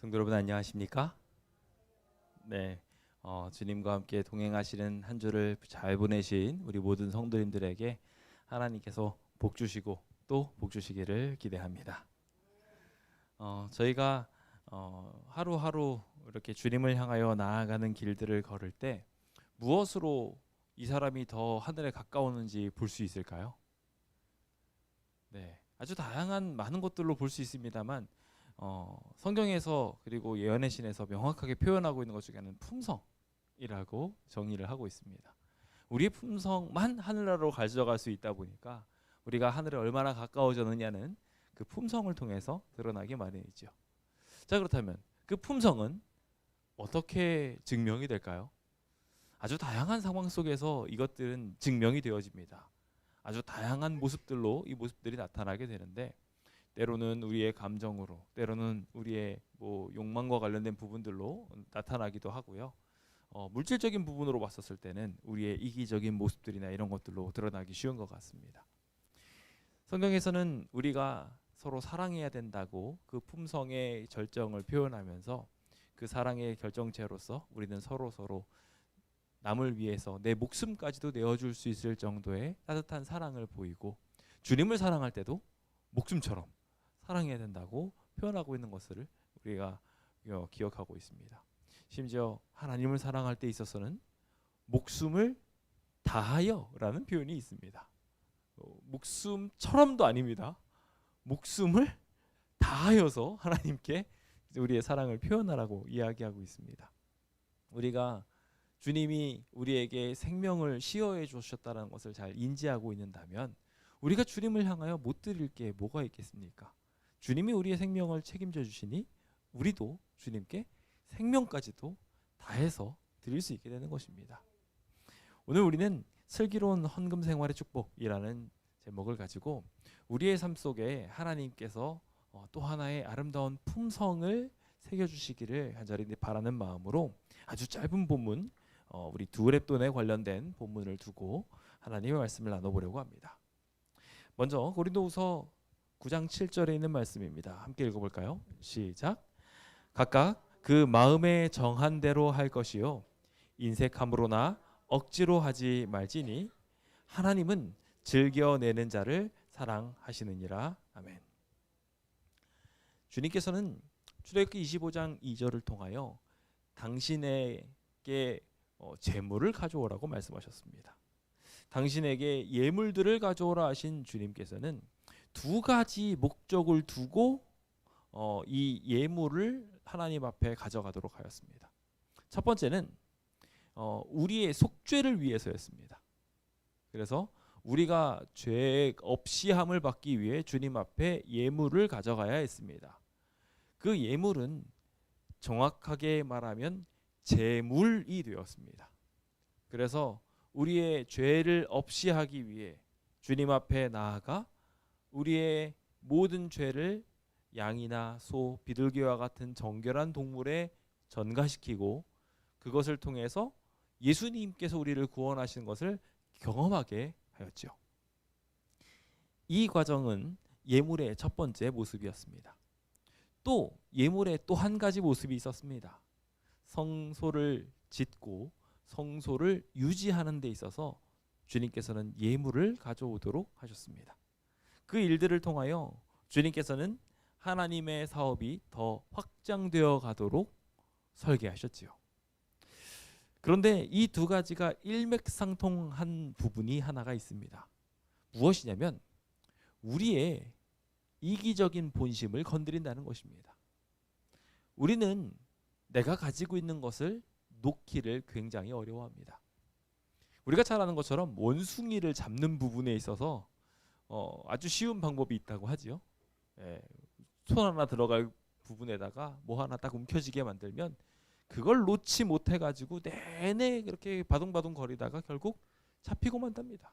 성도 여러분 안녕하십니까? 네, 주님과 함께 동행하시는 한 주를 잘 보내신 우리 모든 성도님들에게 하나님께서 복 주시고 또 복 주시기를 기대합니다. 저희가 하루하루 이렇게 주님을 향하여 나아가는 길들을 걸을 때 무엇으로 이 사람이 더 하늘에 가까웠는지 볼 수 있을까요? 네, 아주 다양한 많은 것들로 볼 수 있습니다만 성경에서 그리고 예언의 신에서 명확하게 표현하고 있는 것 중에 하나는 품성이라고 정의를 하고 있습니다. 우리의 품성만 하늘나라로 가져갈 수 있다 보니까 우리가 하늘에 얼마나 가까워졌느냐는 그 품성을 통해서 드러나기 마련이죠. 자, 그렇다면 그 품성은 어떻게 증명이 될까요? 아주 다양한 상황 속에서 이것들은 증명이 되어집니다. 아주 다양한 모습들로 이 모습들이 나타나게 되는데 때로는 우리의 감정으로, 때로는 우리의 욕망과 관련된 부분들로 나타나기도 하고요. 물질적인 부분으로 봤었을 때는 우리의 이기적인 모습들이나 이런 것들로 드러나기 쉬운 것 같습니다. 성경에서는 우리가 서로 사랑해야 된다고 그 품성의 절정을 표현하면서 그 사랑의 결정체로서 우리는 서로 남을 위해서 내 목숨까지도 내어줄 수 있을 정도의 따뜻한 사랑을 보이고 주님을 사랑할 때도 목숨처럼 사랑해야 된다고 표현하고 있는 것을 우리가 기억하고 있습니다. 심지어 하나님을 사랑할 때 있어서는 목숨을 다하여라는 표현이 있습니다. 목숨처럼도 아닙니다. 목숨을 다하여서 하나님께 우리의 사랑을 표현하라고 이야기하고 있습니다. 우리가 주님이 우리에게 생명을 시여해 주셨다는 것을 잘 인지하고 있는다면 우리가 주님을 향하여 못 드릴 게 뭐가 있겠습니까? 주님이 우리의 생명을 책임져 주시니 우리도 주님께 생명까지도 다해서 드릴 수 있게 되는 것입니다. 오늘 우리는 슬기로운 헌금 생활의 축복이라는 제목을 가지고 우리의 삶 속에 하나님께서 또 하나의 아름다운 품성을 새겨주시기를 간절히 바라는 마음으로 아주 짧은 본문, 우리 두렙돈에 관련된 본문을 두고 하나님의 말씀을 나눠보려고 합니다. 먼저 고린도후서 9장 7절에 있는 말씀입니다. 함께 읽어볼까요? 시작. 각각 그 마음에 정한 대로 할 것이요 인색함으로나 억지로 하지 말지니 하나님은 즐겨내는 자를 사랑하시느니라. 아멘. 주님께서는 출애굽기 25장 2절을 통하여 당신에게 재물을 가져오라고 말씀하셨습니다. 당신에게 예물들을 가져오라 하신 주님께서는 두 가지 목적을 두고 이 예물을 하나님 앞에 가져가도록 하였습니다. 첫 번째는 우리의 속죄를 위해서였습니다. 그래서 우리가 죄 없이 함을 받기 위해 주님 앞에 예물을 가져가야 했습니다. 그 예물은 정확하게 말하면 제물이 되었습니다. 그래서 우리의 죄를 없이 하기 위해 주님 앞에 나아가 우리의 모든 죄를 양이나 소, 비둘기와 같은 정결한 동물에 전가시키고 그것을 통해서 예수님께서 우리를 구원하신 것을 경험하게 하였죠. 이 과정은 예물의 첫 번째 모습이었습니다. 또 예물의 또 한 가지 모습이 있었습니다. 성소를 짓고 성소를 유지하는 데 있어서 주님께서는 예물을 가져오도록 하셨습니다. 그 일들을 통하여 주님께서는 하나님의 사업이 더 확장되어 가도록 설계하셨지요. 그런데 이 두 가지가 일맥상통한 부분이 하나가 있습니다. 무엇이냐면 우리의 이기적인 본심을 건드린다는 것입니다. 우리는 내가 가지고 있는 것을 놓기를 굉장히 어려워합니다. 우리가 잘 아는 것처럼 원숭이를 잡는 부분에 있어서 아주 쉬운 방법이 있다고 하지요. 손 하나 들어갈 부분에다가 뭐 하나 딱 움켜쥐게 만들면 그걸 놓지 못해가지고 내내 그렇게 바둥바둥 거리다가 결국 잡히고 만답니다.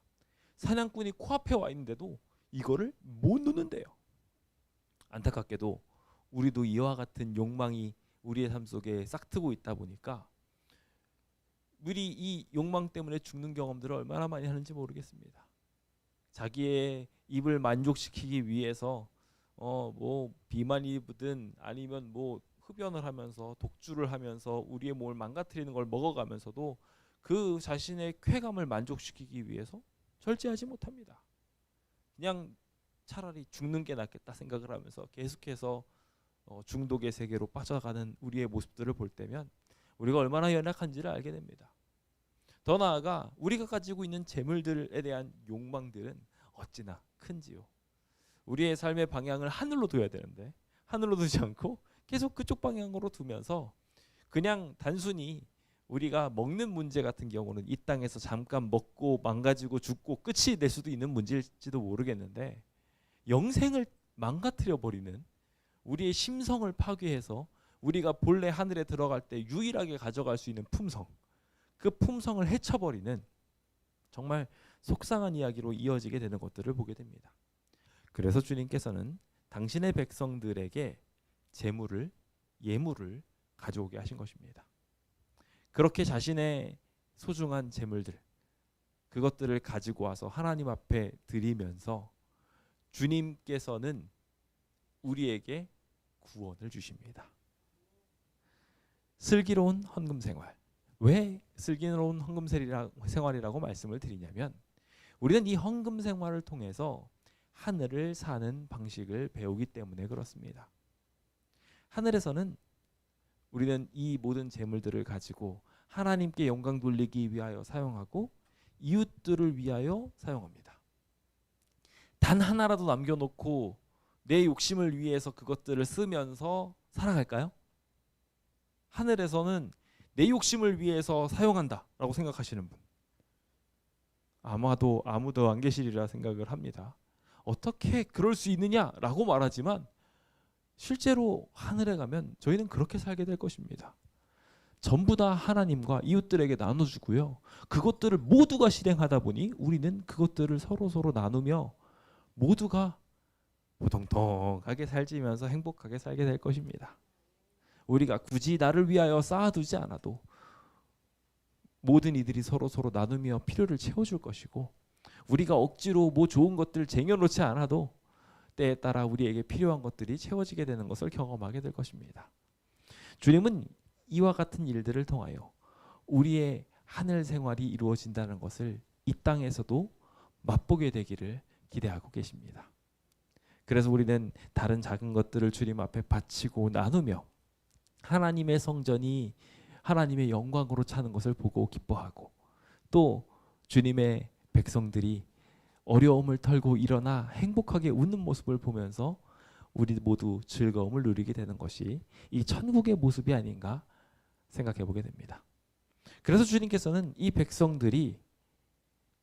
사냥꾼이 코앞에 와 있는데도 이거를 못 놓는데요. 안타깝게도 우리도 이와 같은 욕망이 우리의 삶 속에 싹트고 있다 보니까 우리 이 욕망 때문에 죽는 경험들을 얼마나 많이 하는지 모르겠습니다. 자기의 입을 만족시키기 위해서 뭐 비만 입든 아니면 뭐 흡연을 하면서 독주를 하면서 우리의 몸을 망가뜨리는 걸 먹어가면서도 그 자신의 쾌감을 만족시키기 위해서 절제하지 못합니다. 그냥 차라리 죽는 게 낫겠다 생각을 하면서 계속해서 중독의 세계로 빠져가는 우리의 모습들을 볼 때면 우리가 얼마나 연약한지를 알게 됩니다. 더 나아가 우리가 가지고 있는 재물들에 대한 욕망들은 어찌나 큰지요. 우리의 삶의 방향을 하늘로 둬야 되는데 하늘로 두지 않고 계속 그쪽 방향으로 두면서 그냥 단순히 우리가 먹는 문제 같은 경우는 이 땅에서 잠깐 먹고 망가지고 죽고 끝이 될 수도 있는 문제일지도 모르겠는데 영생을 망가뜨려 버리는 우리의 심성을 파괴해서 우리가 본래 하늘에 들어갈 때 유일하게 가져갈 수 있는 품성, 그 품성을 해쳐버리는 정말 속상한 이야기로 이어지게 되는 것들을 보게 됩니다. 그래서 주님께서는 당신의 백성들에게 재물을, 예물을 가져오게 하신 것입니다. 그렇게 자신의 소중한 재물들, 그것들을 가지고 와서 하나님 앞에 드리면서 주님께서는 우리에게 구원을 주십니다. 슬기로운 헌금 생활. 왜 슬기로운 헌금 생활이라고 말씀을 드리냐면 우리는 이 헌금 생활을 통해서 하늘을 사는 방식을 배우기 때문에 그렇습니다. 하늘에서는 우리는 이 모든 재물들을 가지고 하나님께 영광 돌리기 위하여 사용하고 이웃들을 위하여 사용합니다. 단 하나라도 남겨놓고 내 욕심을 위해서 그것들을 쓰면서 살아갈까요? 하늘에서는 내 욕심을 위해서 사용한다라고 생각하시는 분 아마도 아무도 안 계시리라 생각을 합니다. 어떻게 그럴 수 있느냐라고 말하지만 실제로 하늘에 가면 저희는 그렇게 살게 될 것입니다. 전부 다 하나님과 이웃들에게 나눠주고요. 그것들을 모두가 실행하다 보니 우리는 그것들을 서로 나누며 모두가 보통통하게 살지면서 행복하게 살게 될 것입니다. 우리가 굳이 나를 위하여 쌓아두지 않아도 모든 이들이 서로 나누며 필요를 채워줄 것이고 우리가 억지로 뭐 좋은 것들 쟁여놓지 않아도 때에 따라 우리에게 필요한 것들이 채워지게 되는 것을 경험하게 될 것입니다. 주님은 이와 같은 일들을 통하여 우리의 하늘 생활이 이루어진다는 것을 이 땅에서도 맛보게 되기를 기대하고 계십니다. 그래서 우리는 다른 작은 것들을 주님 앞에 바치고 나누며 하나님의 성전이 하나님의 영광으로 차는 것을 보고 기뻐하고 또 주님의 백성들이 어려움을 털고 일어나 행복하게 웃는 모습을 보면서 우리 모두 즐거움을 누리게 되는 것이 이 천국의 모습이 아닌가 생각해 보게 됩니다. 그래서 주님께서는 이 백성들이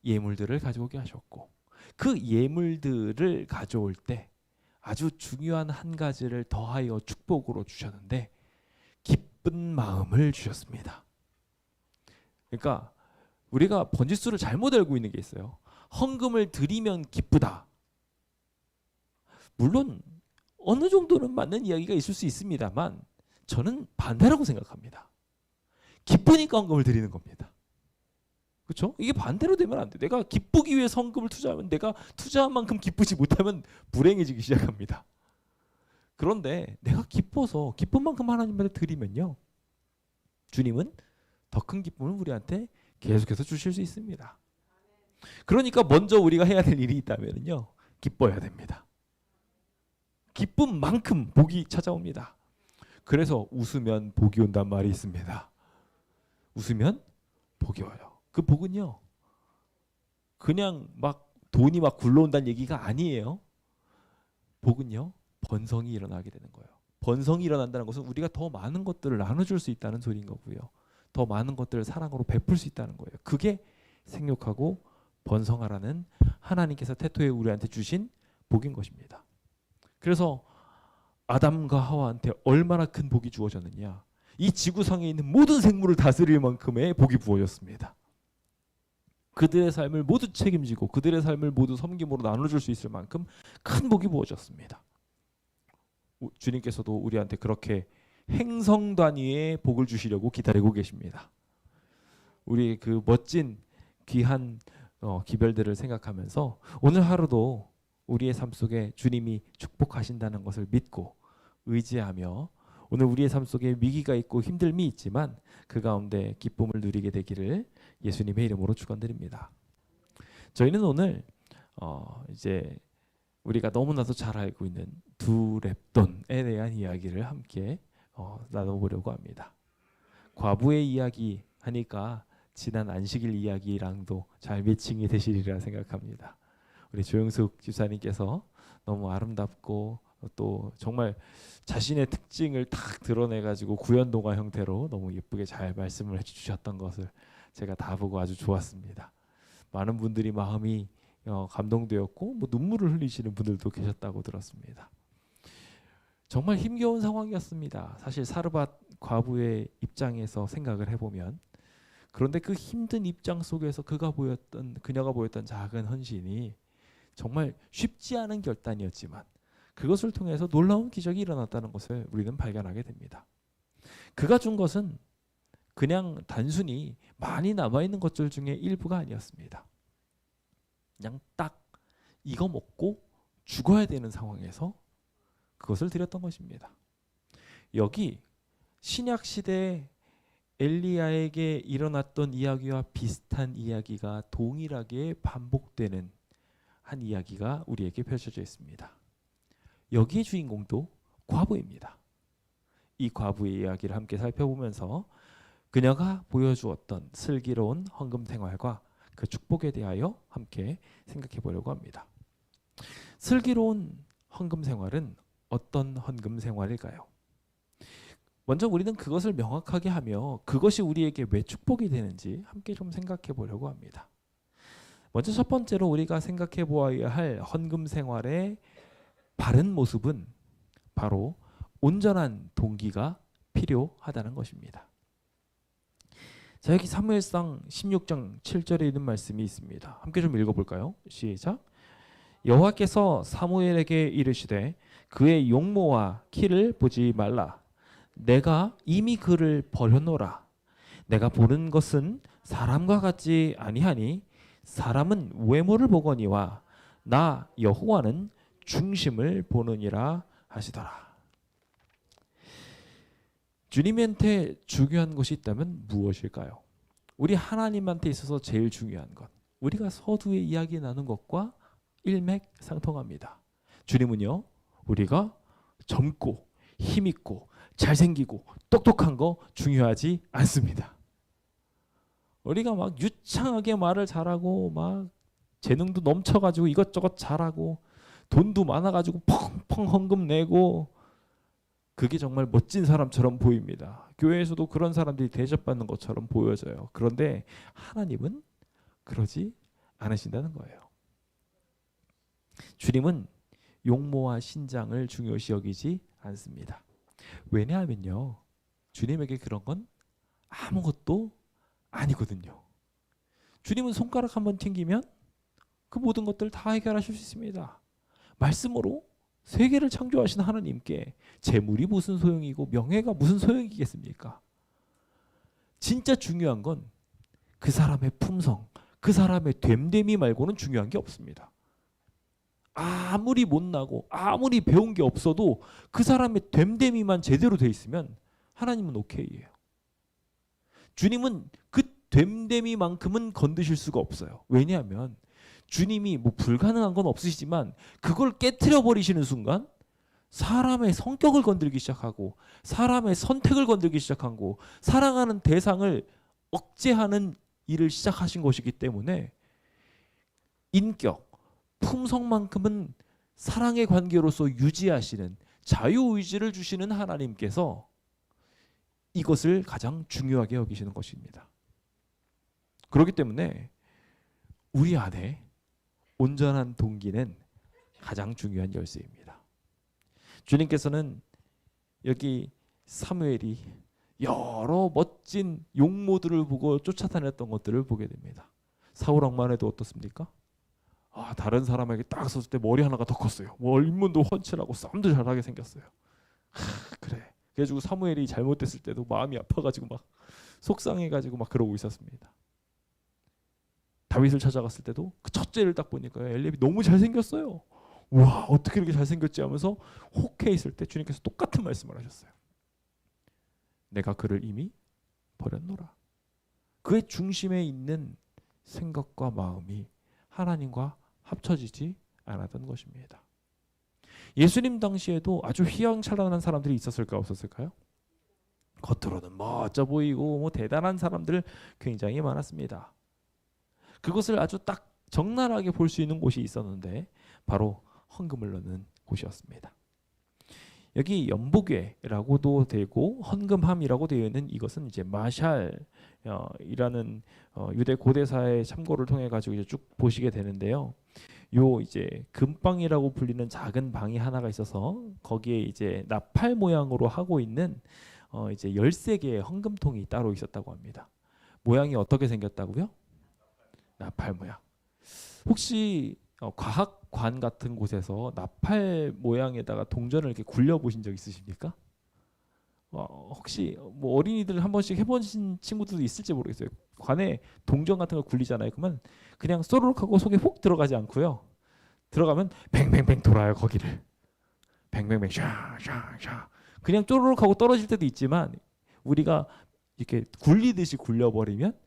예물들을 가져오게 하셨고 그 예물들을 가져올 때 아주 중요한 한 가지를 더하여 축복으로 주셨는데 기쁜 마음을 주셨습니다. 그러니까 우리가 번지수를 잘못 알고 있는 게 있어요. 헌금을 드리면 기쁘다. 물론 어느 정도는 맞는 이야기가 있을 수 있습니다만 저는 반대라고 생각합니다. 기쁘니까 헌금을 드리는 겁니다. 그렇죠? 이게 반대로 되면 안 돼. 내가 기쁘기 위해 헌금을 투자하면 내가 투자한 만큼 기쁘지 못하면 불행해지기 시작합니다. 그런데 내가 기뻐서 기쁜 만큼 하나님한테 드리면요. 주님은 더 큰 기쁨을 우리한테 계속해서 주실 수 있습니다. 그러니까 먼저 우리가 해야 될 일이 있다면요. 기뻐야 됩니다. 기쁜 만큼 복이 찾아옵니다. 그래서 웃으면 복이 온단 말이 있습니다. 웃으면 복이 와요. 그 복은요. 그냥 막 돈이 막 굴러온다는 얘기가 아니에요. 복은요. 번성이 일어나게 되는 거예요. 번성이 일어난다는 것은 우리가 더 많은 것들을 나눠줄 수 있다는 소리인 거고요. 더 많은 것들을 사랑으로 베풀 수 있다는 거예요. 그게 생육하고 번성하라는 하나님께서 태토에 우리한테 주신 복인 것입니다. 그래서 아담과 하와한테 얼마나 큰 복이 주어졌느냐. 이 지구상에 있는 모든 생물을 다스릴 만큼의 복이 부어졌습니다. 그들의 삶을 모두 책임지고 그들의 삶을 모두 섬김으로 나눠줄 수 있을 만큼 큰 복이 부어졌습니다. 주님께서도 우리한테 그렇게 행성 단위의 복을 주시려고 기다리고 계십니다. 우리 그 멋진 귀한 기별들을 생각하면서 오늘 하루도 우리의 삶 속에 주님이 축복하신다는 것을 믿고 의지하며 오늘 우리의 삶 속에 위기가 있고 힘듦이 있지만 그 가운데 기쁨을 누리게 되기를 예수님의 이름으로 축원드립니다. 저희는 오늘 이제 우리가 너무나도 잘 알고 있는 두 랩돈에 대한 이야기를 함께 나눠보려고 합니다. 과부의 이야기 하니까 지난 안식일 이야기랑도 잘 매칭이 되시리라 생각합니다. 우리 조영숙 집사님께서 너무 아름답고 또 정말 자신의 특징을 탁 드러내가지고 구연동화 형태로 너무 예쁘게 잘 말씀을 해주셨던 것을 제가 다 보고 아주 좋았습니다. 많은 분들이 마음이 감동되었고 뭐 눈물을 흘리시는 분들도 계셨다고 들었습니다. 정말 힘겨운 상황이었습니다. 사실 사르밧 과부의 입장에서 생각을 해보면, 그런데 그 힘든 입장 속에서 그녀가 보였던 작은 헌신이 정말 쉽지 않은 결단이었지만 그것을 통해서 놀라운 기적이 일어났다는 것을 우리는 발견하게 됩니다. 그가 준 것은 그냥 단순히 많이 남아있는 것들 중에 일부가 아니었습니다. 그냥 딱 이거 먹고 죽어야 되는 상황에서 그것을 드렸던 것입니다. 여기 신약시대 엘리야에게 일어났던 이야기와 비슷한 이야기가 동일하게 반복되는 한 이야기가 우리에게 펼쳐져 있습니다. 여기의 주인공도 과부입니다. 이 과부의 이야기를 함께 살펴보면서 그녀가 보여주었던 슬기로운 헌금 생활과 그 축복에 대하여 함께 생각해 보려고 합니다. 슬기로운 헌금 생활은 어떤 헌금 생활일까요? 먼저 우리는 그것을 명확하게 하며 그것이 우리에게 왜 축복이 되는지 함께 좀 생각해 보려고 합니다. 먼저 첫 번째로 우리가 생각해 보아야 할 헌금 생활의 바른 모습은 바로 온전한 동기가 필요하다는 것입니다. 자, 여기 사무엘상 16장 7절에 있는 말씀이 있습니다. 함께 좀 읽어볼까요? 시작. 여호와께서 사무엘에게 이르시되 그의 용모와 키를 보지 말라. 내가 이미 그를 버려놓으라. 내가 보는 것은 사람과 같지 아니하니 사람은 외모를 보거니와 나 여호와는 중심을 보느니라 하시더라. 주님한테 중요한 것이 있다면 무엇일까요? 우리 하나님한테 있어서 제일 중요한 것, 우리가 서두에 이야기 나눈 것과 일맥상통합니다. 주님은요, 우리가 젊고 힘있고 잘생기고 똑똑한 거 중요하지 않습니다. 우리가 막 유창하게 말을 잘하고 막 재능도 넘쳐가지고 이것저것 잘하고 돈도 많아가지고 펑펑 헌금 내고 그게 정말 멋진 사람처럼 보입니다. 교회에서도 그런 사람들이 대접받는 것처럼 보여져요. 그런데 하나님은 그러지 않으신다는 거예요. 주님은 용모와 신장을 중요시 여기지 않습니다. 왜냐하면요, 주님에게 그런 건 아무것도 아니거든요. 주님은 손가락 한번 튕기면 그 모든 것들 다 해결하실 수 있습니다. 말씀으로 세계를 창조하신 하나님께 재물이 무슨 소용이고 명예가 무슨 소용이겠습니까? 진짜 중요한 건 그 사람의 품성, 그 사람의 됨됨이 말고는 중요한 게 없습니다. 아무리 못나고 아무리 배운 게 없어도 그 사람의 됨됨이만 제대로 돼 있으면 하나님은 오케이예요. 주님은 그 됨됨이만큼은 건드실 수가 없어요. 왜냐하면 주님이 뭐 불가능한 건 없으시지만 그걸 깨트려 버리시는 순간 사람의 성격을 건들기 시작하고 사람의 선택을 건들기 시작하고 사랑하는 대상을 억제하는 일을 시작하신 것이기 때문에 인격, 품성만큼은 사랑의 관계로서 유지하시는 자유의지를 주시는 하나님께서 이것을 가장 중요하게 여기시는 것입니다. 그렇기 때문에 우리 안에 온전한 동기는 가장 중요한 열쇠입니다. 주님께서는 여기 사무엘이 여러 멋진 용모들을 보고 쫓아다녔던 것들을 보게 됩니다. 사울 왕만 해도 어떻습니까? 다른 사람에게 딱 섰을 때 머리 하나가 더 컸어요. 뭐 인문도 훤칠하고 싸움도 잘하게 생겼어요. 그래. 그래가지고 사무엘이 잘못됐을 때도 마음이 아파가지고 막 속상해가지고 막 그러고 있었습니다. 다윗을 찾아갔을 때도 그 첫째를 딱 보니까 엘리압이 너무 잘생겼어요. 와, 어떻게 이렇게 잘생겼지 하면서 혹해 있을 때 주님께서 똑같은 말씀을 하셨어요. 내가 그를 이미 버렸노라. 그의 중심에 있는 생각과 마음이 하나님과 합쳐지지 않았던 것입니다. 예수님 당시에도 아주 휘황찬란한 사람들이 있었을까 없었을까요? 겉으로는 멋져 보이고 뭐 대단한 사람들 굉장히 많았습니다. 그것을 아주 딱 적나라하게 볼 수 있는 곳이 있었는데 바로 헌금을 넣는 곳이었습니다. 여기 연복궤라고도 되고 헌금함이라고 되어 있는 이것은 이제 마샬이라는 유대 고대사의 참고를 통해 가지고 이제 쭉 보시게 되는데요. 요 이제 금방이라고 불리는 작은 방이 하나가 있어서 거기에 이제 나팔 모양으로 하고 있는 이제 13개의 헌금통이 따로 있었다고 합니다. 모양이 어떻게 생겼다고요? 나팔 모양. 혹시 과학관 같은 곳에서 나팔 모양에다가 동전을 이렇게 굴려 보신 적 있으십니까? 혹시 뭐 어린이들 한 번씩 해보신 친구들도 있을지 모르겠어요. 관에 동전 같은 걸 굴리잖아요. 그러면 그냥 쏘르륵 하고 속에 훅 들어가지 않고요. 들어가면 뱅뱅뱅 돌아요. 거기를 뱅뱅뱅 샤샤샤 그냥 쪼르륵 하고 떨어질 때도 있지만 우리가 이렇게 굴리듯이 굴려버리면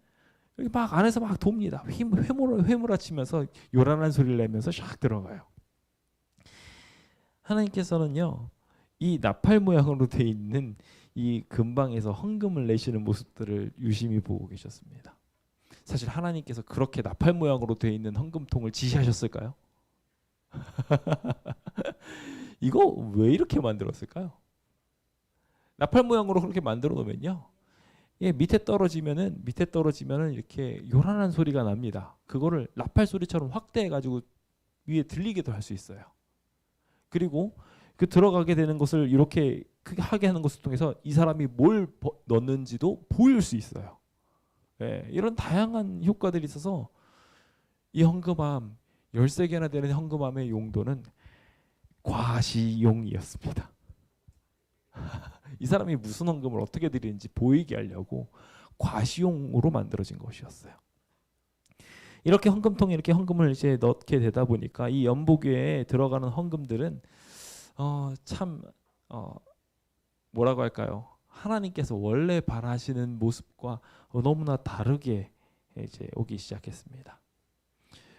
여기 막 안에서 막 돕니다. 휘몰아치면서 요란한 소리를 내면서 샥 들어가요. 하나님께서는요, 이 나팔 모양으로 되어 있는 이 근방에서 헌금을 내시는 모습들을 유심히 보고 계셨습니다. 사실 하나님께서 그렇게 나팔 모양으로 되어 있는 헌금통을 지시하셨을까요? 이거 왜 이렇게 만들었을까요? 나팔 모양으로 그렇게 만들어 놓으면요, 밑에 떨어지면은 이렇게 요란한 소리가 납니다. 그거를 나팔 소리처럼 확대해 가지고 위에 들리게도 할 수 있어요. 그리고 그 들어가게 되는 것을 이렇게 크게 하게 하는 것을 통해서 이 사람이 뭘 넣는지도 보일 수 있어요. 이런 다양한 효과들이 있어서 이 헌금함 13개나 되는 헌금함의 용도는 과시용이었습니다. 이 사람이 무슨 헌금을 어떻게 드리는지 보이게 하려고 과시용으로 만들어진 것이었어요. 이렇게 헌금통에 이렇게 헌금을 이제 넣게 되다 보니까 이 연복궤에 들어가는 헌금들은 참 뭐라고 할까요? 하나님께서 원래 바라시는 모습과 너무나 다르게 이제 오기 시작했습니다.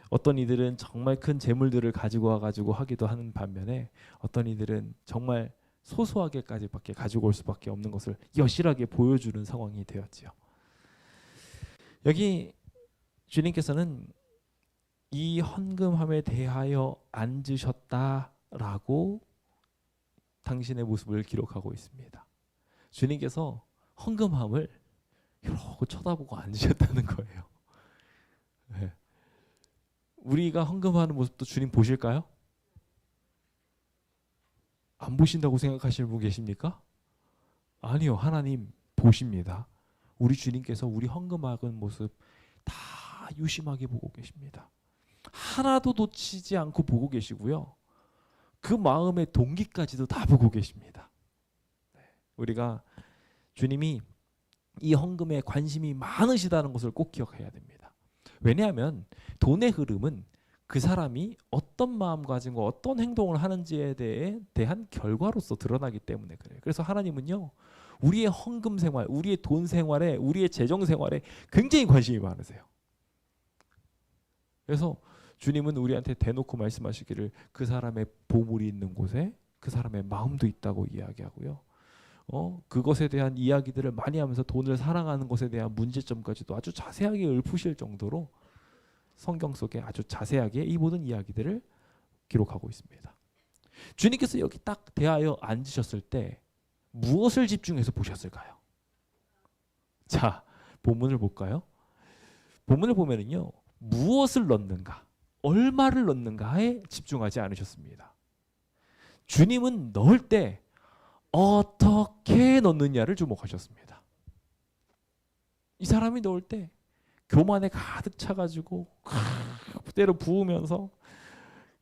어떤 이들은 정말 큰 재물들을 가지고 와가지고 하기도 하는 반면에 어떤 이들은 정말 소소하게까지밖에 가지고 올 수밖에 없는 것을 여실하게 보여주는 상황이 되었지요. 여기 주님께서는 이 헌금함에 대하여 앉으셨다라고 당신의 모습을 기록하고 있습니다. 주님께서 헌금함을 이러고 쳐다보고 앉으셨다는 거예요. 네. 우리가 헌금하는 모습도 주님 보실까요? 안 보신다고 생각하시는 분 계십니까? 아니요, 하나님 보십니다. 우리 주님께서 우리 헌금하는 모습 다 유심하게 보고 계십니다. 하나도 놓치지 않고 보고 계시고요. 그 마음의 동기까지도 다 보고 계십니다. 우리가 주님이 이 헌금에 관심이 많으시다는 것을 꼭 기억해야 됩니다. 왜냐하면 돈의 흐름은 그 사람이 어떤 마음가짐과 어떤 행동을 하는지에 대한 결과로서 드러나기 때문에 그래요. 그래서 하나님은요, 우리의 헌금 생활, 우리의 돈 생활에, 우리의 재정 생활에 굉장히 관심이 많으세요. 그래서 주님은 우리한테 대놓고 말씀하시기를 그 사람의 보물이 있는 곳에 그 사람의 마음도 있다고 이야기하고요. 그것에 대한 이야기들을 많이 하면서 돈을 사랑하는 것에 대한 문제점까지도 아주 자세하게 읊으실 정도로 성경 속에 아주 자세하게 이 모든 이야기들을 기록하고 있습니다. 주님께서 여기 딱 대하여 앉으셨을 때 무엇을 집중해서 보셨을까요? 자, 본문을 볼까요? 본문을 보면은요, 무엇을 넣는가, 얼마를 넣는가에 집중하지 않으셨습니다. 주님은 넣을 때 어떻게 넣느냐를 주목하셨습니다. 이 사람이 넣을 때 교만에 가득 차가지고 때려 부으면서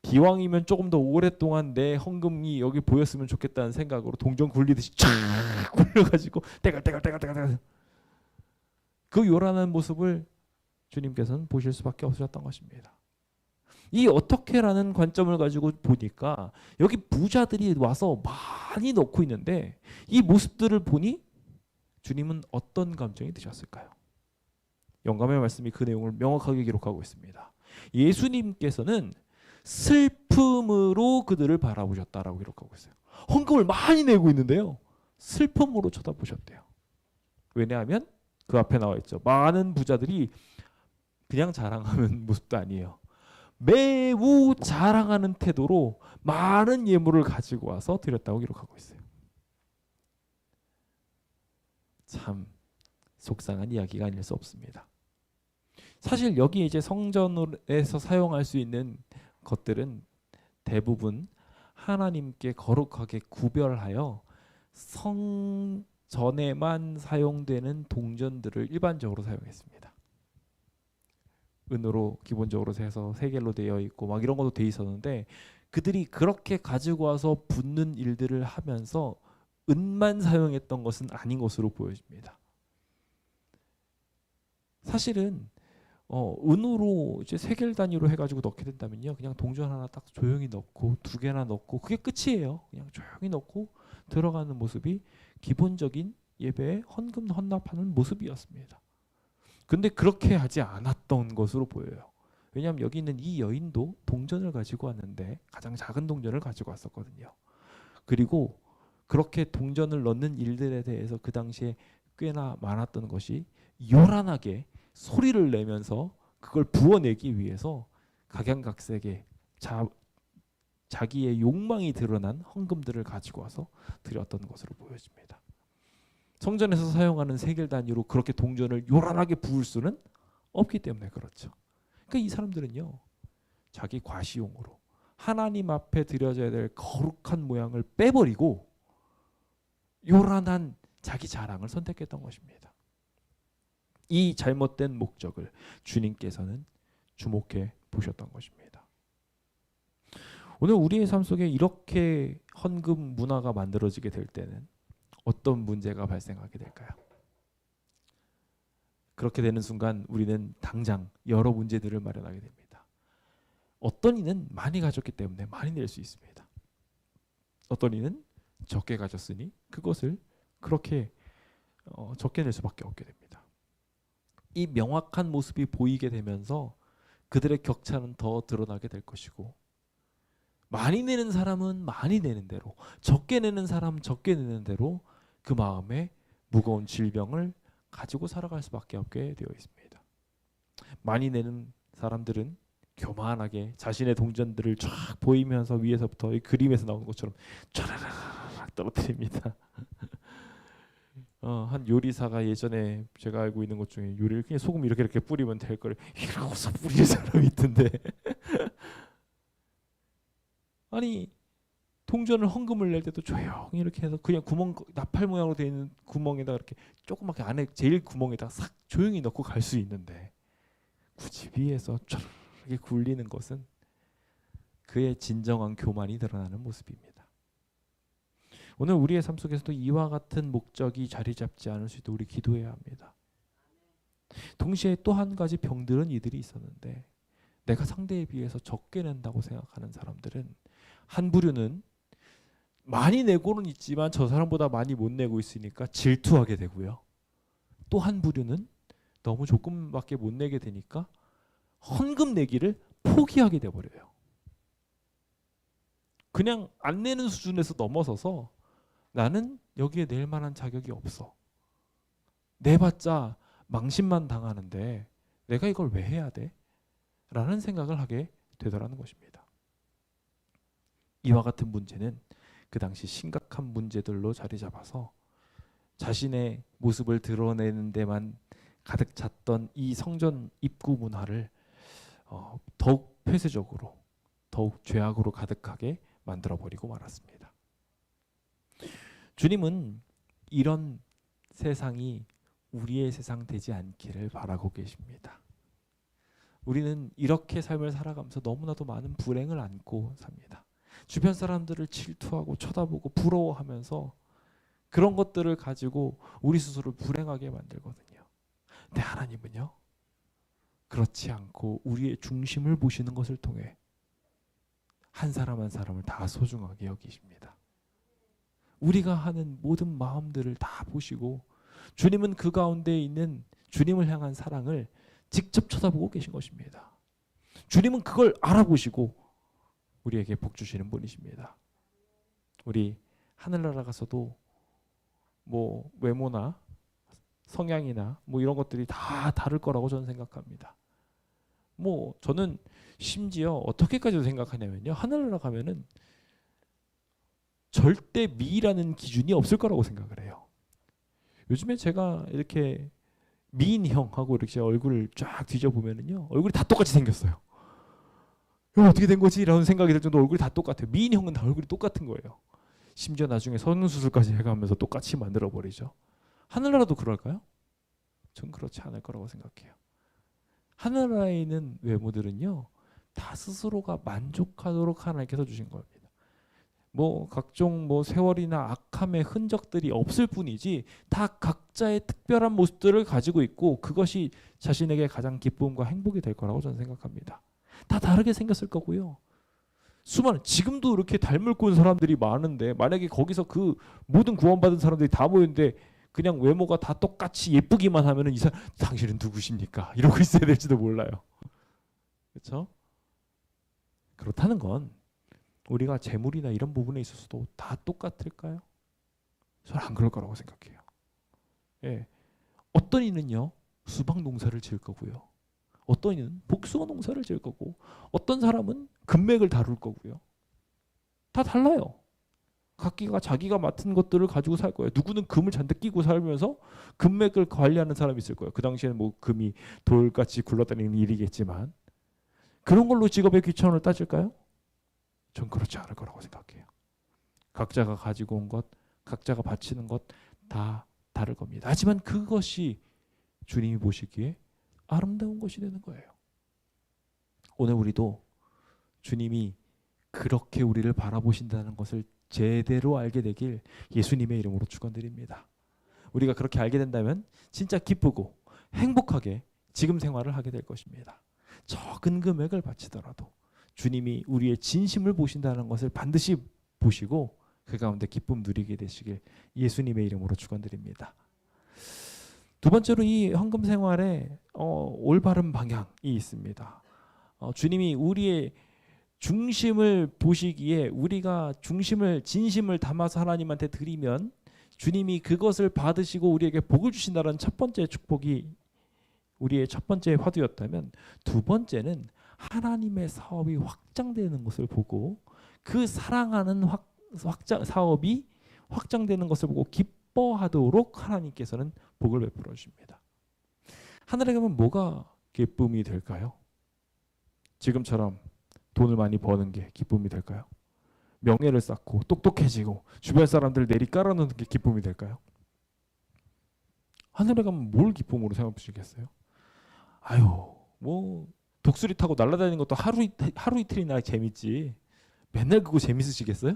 기왕이면 조금 더 오랫동안 내 헌금이 여기 보였으면 좋겠다는 생각으로 동전 굴리듯이 쫙 굴려가지고 떼갈떼갈떼갈떼갈 그 요란한 모습을 주님께서는 보실 수밖에 없으셨던 것입니다. 이 어떻게라는 관점을 가지고 보니까 여기 부자들이 와서 많이 넣고 있는데 이 모습들을 보니 주님은 어떤 감정이 드셨을까요? 영감의 말씀이 그 내용을 명확하게 기록하고 있습니다. 예수님께서는 슬픔으로 그들을 바라보셨다라고 기록하고 있어요. 헌금을 많이 내고 있는데요, 슬픔으로 쳐다보셨대요. 왜냐하면 그 앞에 나와 있죠. 많은 부자들이 그냥 자랑하는 모습도 아니에요. 매우 자랑하는 태도로 많은 예물을 가지고 와서 드렸다고 기록하고 있어요. 참 속상한 이야기가 아닐 수 없습니다. 사실 여기 이제 성전에서 사용할 수 있는 것들은 대부분 하나님께 거룩하게 구별하여 성전에만 사용되는 동전들을 일반적으로 사용했습니다. 은으로 기본적으로 해서 세겔로 되어 있고 막 이런 것도 돼 있었는데, 그들이 그렇게 가지고 와서 붓는 일들을 하면서 은만 사용했던 것은 아닌 것으로 보여집니다. 사실은 은으로 이제 세겔 단위로 해가지고 넣게 된다면요, 그냥 동전 하나 딱 조용히 넣고 두 개나 넣고 그게 끝이에요. 그냥 조용히 넣고 들어가는 모습이 기본적인 예배에 헌금 헌납하는 모습이었습니다. 근데 그렇게 하지 않았던 것으로 보여요. 왜냐하면 여기 있는 이 여인도 동전을 가지고 왔는데 가장 작은 동전을 가지고 왔었거든요. 그리고 그렇게 동전을 넣는 일들에 대해서 그 당시에 꽤나 많았던 것이, 요란하게 소리를 내면서 그걸 부어내기 위해서 각양각색의 자기의 욕망이 드러난 헌금들을 가지고 와서 드렸던 것으로 보여집니다. 성전에서 사용하는 세겔 단위로 그렇게 동전을 요란하게 부을 수는 없기 때문에 그렇죠. 그러니까 이 사람들은요, 자기 과시용으로 하나님 앞에 드려져야 될 거룩한 모양을 빼버리고 요란한 자기 자랑을 선택했던 것입니다. 이 잘못된 목적을 주님께서는 주목해 보셨던 것입니다. 오늘 우리의 삶 속에 이렇게 헌금 문화가 만들어지게 될 때는 어떤 문제가 발생하게 될까요? 그렇게 되는 순간 우리는 당장 여러 문제들을 마련하게 됩니다. 어떤 이는 많이 가졌기 때문에 많이 낼 수 있습니다. 어떤 이는 적게 가졌으니 그것을 그렇게 적게 낼 수밖에 없게 됩니다. 이 명확한 모습이 보이게 되면서 그들의 격차는 더 드러나게 될 것이고, 많이 내는 사람은 많이 내는 대로, 적게 내는 사람은 적게 내는 대로 그 마음에 무거운 질병을 가지고 살아갈 수밖에 없게 되어 있습니다. 많이 내는 사람들은 교만하게 자신의 동전들을 쫙 보이면서 위에서부터 이 그림에서 나오는 것처럼 촤라라락 떨어뜨립니다. 한 요리사가 예전에 제가 알고 있는 것 중에, 요리를 그냥 소금 이렇게 뿌리면 될 거를 이러고서 뿌리는 사람이 있던데 아니, 동전을 헌금을 낼 때도 조용히 이렇게 해서 그냥 구멍, 나팔 모양으로 되어 있는 구멍에다 이렇게 조그맣게 안에 제일 구멍에다 싹 조용히 넣고 갈 수 있는데, 굳이 위에서 이렇게 굴리는 것은 그의 진정한 교만이 드러나는 모습입니다. 오늘 우리의 삶 속에서도 이와 같은 목적이 자리 잡지 않을 수 있도록 우리 기도해야 합니다. 동시에 또 한 가지 병들은 이들이 있었는데, 내가 상대에 비해서 적게 낸다고 생각하는 사람들은, 한 부류는 많이 내고는 있지만 저 사람보다 많이 못 내고 있으니까 질투하게 되고요. 또 한 부류는 너무 조금밖에 못 내게 되니까 헌금 내기를 포기하게 돼버려요. 그냥 안 내는 수준에서 넘어서서 나는 여기에 낼 만한 자격이 없어. 내봤자 망신만 당하는데 내가 이걸 왜 해야 돼? 라는 생각을 하게 되더라는 것입니다. 이와 같은 문제는 그 당시 심각한 문제들로 자리 잡아서 자신의 모습을 드러내는 데만 가득 찼던 이 성전 입구 문화를 더욱 폐쇄적으로, 더욱 죄악으로 가득하게 만들어버리고 말았습니다. 주님은 이런 세상이 우리의 세상 되지 않기를 바라고 계십니다. 우리는 이렇게 삶을 살아가면서 너무나도 많은 불행을 안고 삽니다. 주변 사람들을 질투하고 쳐다보고 부러워하면서 그런 것들을 가지고 우리 스스로를 불행하게 만들거든요. 근데 하나님은요, 그렇지 않고 우리의 중심을 보시는 것을 통해 한 사람 한 사람을 다 소중하게 여기십니다. 우리가 하는 모든 마음들을 다 보시고 주님은 그 가운데 있는 주님을 향한 사랑을 직접 쳐다보고 계신 것입니다. 주님은 그걸 알아보시고 우리에게 복 주시는 분이십니다. 우리 하늘나라 가서도 뭐 외모나 성향이나 뭐 이런 것들이 다 다를 거라고 저는 생각합니다. 뭐 저는 심지어 어떻게까지 생각하냐면요, 하늘나라 가면은 절대 미라는 기준이 없을 거라고 생각을 해요. 요즘에 제가 이렇게 미인형하고 이렇게 얼굴을 쫙 뒤져보면은요, 얼굴이 다 똑같이 생겼어요. 이거 어떻게 된 거지? 라는 생각이 들 정도 얼굴이 다 똑같아요. 미인형은 다 얼굴이 똑같은 거예요. 심지어 나중에 성형수술까지 해가면서 똑같이 만들어버리죠. 하늘나라도 그럴까요? 전 그렇지 않을 거라고 생각해요. 하늘나라에 있는 외모들은요, 다 스스로가 만족하도록 하나님께서 주신 겁니다. 뭐 각종 뭐 세월이나 악함의 흔적들이 없을 뿐이지 다 각자의 특별한 모습들을 가지고 있고 그것이 자신에게 가장 기쁨과 행복이 될 거라고 저는 생각합니다. 다 다르게 생겼을 거고요. 수많은 지금도 이렇게 닮을 꾼 사람들이 많은데 만약에 거기서 그 모든 구원받은 사람들이 다 모였는데 그냥 외모가 다 똑같이 예쁘기만 하면은 이 사람 당신은 누구십니까? 이러고 있어야 될지도 몰라요. 그렇죠? 그렇다는 건 우리가 재물이나 이런 부분에 있어서도 다 똑같을까요? 저는 안 그럴 거라고 생각해요. 예. 어떤 이는요 수박 농사를 지을 거고요. 어떤 이는 복숭아 농사를 지을 거고 어떤 사람은 금맥을 다룰 거고요. 다 달라요. 각기가 자기가 맡은 것들을 가지고 살 거예요. 누구는 금을 잔뜩 끼고 살면서 금맥을 관리하는 사람이 있을 거예요. 그 당시에는 뭐 금이 돌같이 굴러다니는 일이겠지만 그런 걸로 직업의 귀천을 따질까요? 전 그렇지 않을 거라고 생각해요. 각자가 가지고 온 것, 각자가 바치는 것 다 다를 겁니다. 하지만 그것이 주님이 보시기에 아름다운 것이 되는 거예요. 오늘 우리도 주님이 그렇게 우리를 바라보신다는 것을 제대로 알게 되길 예수님의 이름으로 축원드립니다. 우리가 그렇게 알게 된다면 진짜 기쁘고 행복하게 지금 생활을 하게 될 것입니다. 적은 금액을 바치더라도 주님이 우리의 진심을 보신다는 것을 반드시 보시고 그 가운데 기쁨 누리게 되시길 예수님의 이름으로 축원드립니다. 두 번째로 이 헌금 생활에 올바른 방향이 있습니다. 주님이 우리의 중심을 보시기에 우리가 중심을 진심을 담아서 하나님한테 드리면 주님이 그것을 받으시고 우리에게 복을 주신다는 첫 번째 축복이 우리의 첫 번째 화두였다면 두 번째는 하나님의 사업이 확장되는 것을 보고 그 사랑하는 사업이 확장되는 것을 보고 기뻐하도록 하나님께서는 복을 베풀어 주십니다. 하늘에 가면 뭐가 기쁨이 될까요? 지금처럼 돈을 많이 버는 게 기쁨이 될까요? 명예를 쌓고 똑똑해지고 주변 사람들 내리 깔아놓는 게 기쁨이 될까요? 하늘에 가면 뭘 기쁨으로 생각하시겠어요? 아유, 뭐 독수리 타고 날아다니는 것도 하루 이틀이나 재밌지. 맨날 그거 재밌으시겠어요?